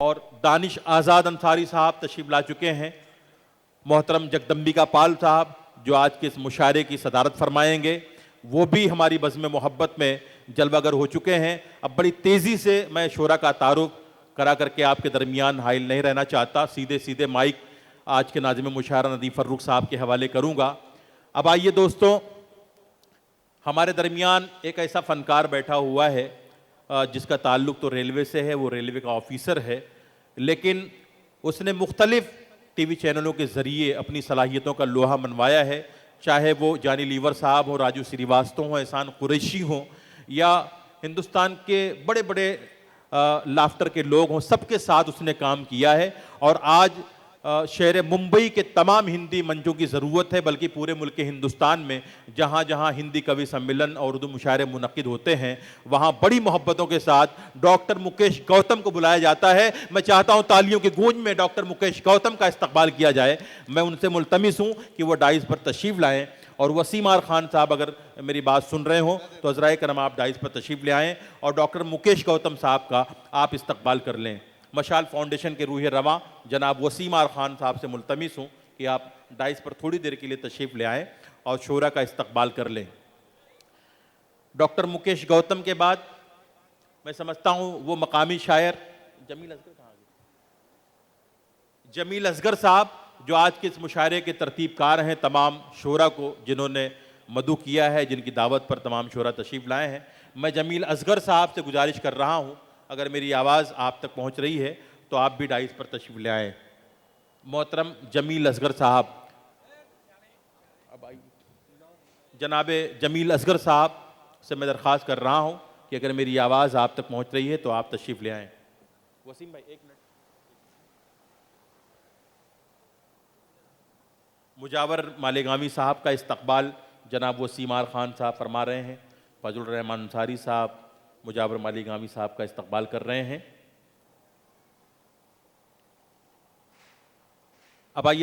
और दानिश आज़ाद अंसारी साहब तशरीफ ला चुके हैं। मोहतरम जगदम्बिका पाल साहब जो आज के इस मुशायरे की सदारत फरमाएंगे, वो भी हमारी बज़्म मोहब्बत में जलवागर हो चुके हैं। अब बड़ी तेज़ी से मैं शोरा का तारुफ करा करके आपके दरमियान हाइल नहीं रहना चाहता, सीधे सीधे माइक आज के नाज़िम मुशायरा नदीम फ़र्रुख साहब के हवाले करूँगा। अब आइए दोस्तों, हमारे दरमियान एक ऐसा फ़नकार बैठा हुआ है जिसका ताल्लुक़ तो रेलवे से है, वो रेलवे का ऑफिसर है, लेकिन उसने मुख्तलिफ़ टीवी चैनलों के ज़रिए अपनी सलाहियतों का लोहा मनवाया है। चाहे वो जानी लीवर साहब हो, राजू श्रीवास्तव हो, एहसान कुरैशी हो, या हिंदुस्तान के बड़े बड़े लाफ्टर के लोग हों, सबके साथ उसने काम किया है। और आज शहर मुंबई के तमाम हिंदी मंचों की ज़रूरत है, बल्कि पूरे मुल्क के हिंदुस्तान में जहाँ जहाँ हिंदी कवि सम्मेलन और उर्दू मुशायरे मुनक्किद होते हैं, वहाँ बड़ी मोहब्बतों के साथ डॉक्टर मुकेश गौतम को बुलाया जाता है। मैं चाहता हूँ तालियों की गूंज में डॉक्टर मुकेश गौतम का इस्तकबाल किया जाए। मैं उनसे मुल्तमिस हूँ कि वो डाइस पर तशरीफ़ लाएँ, और वसीम आर खान साहब अगर मेरी बात सुन रहे हों तो अज़राए करम आप डाइस पर तशरीफ़ ले आएँ और डॉक्टर मुकेश गौतम साहब का आप इस्तकबाल कर लें। मशाल फाउंडेशन के रूह रवां जनाब वसीम आर खान साहब से मुल्तमिस हूँ कि आप डाइस पर थोड़ी देर के लिए तशरीफ़ ले आएँ और शोरा का इस्तकबाल कर लें। डॉक्टर मुकेश गौतम के बाद मैं समझता हूँ वो मकामी शायर जमील असगर साहब जो आज के इस मुशायरे के तरतीबकार हैं, तमाम शोरा को जिन्होंने मदू किया है, जिनकी दावत पर तमाम शोरा तशरीफ़ लाए हैं। मैं जमील असगर साहब से गुजारिश कर रहा हूँ, अगर मेरी आवाज़ आप तक पहुँच रही है तो आप भी डाइस पर तशरीफ़ ले आएँ। मोहतरम जमील असगर साहब, अब आइए। जनाब जमील असगर साहब से मैं दरख्वास्त कर रहा हूँ कि अगर मेरी आवाज़ आप तक पहुँच रही है तो आप तशरीफ़ ले आएँ। वसीम भाई एक मिनट। मुजावर मालेगामी साहब का इस्तकबाल जनाब वसीम आर खान साहब फरमा रहे हैं। फजल रहमान अंसारी साहब मुजावर मालेगामी साहब का इस्तकबाल कर रहे हैं। अब आइए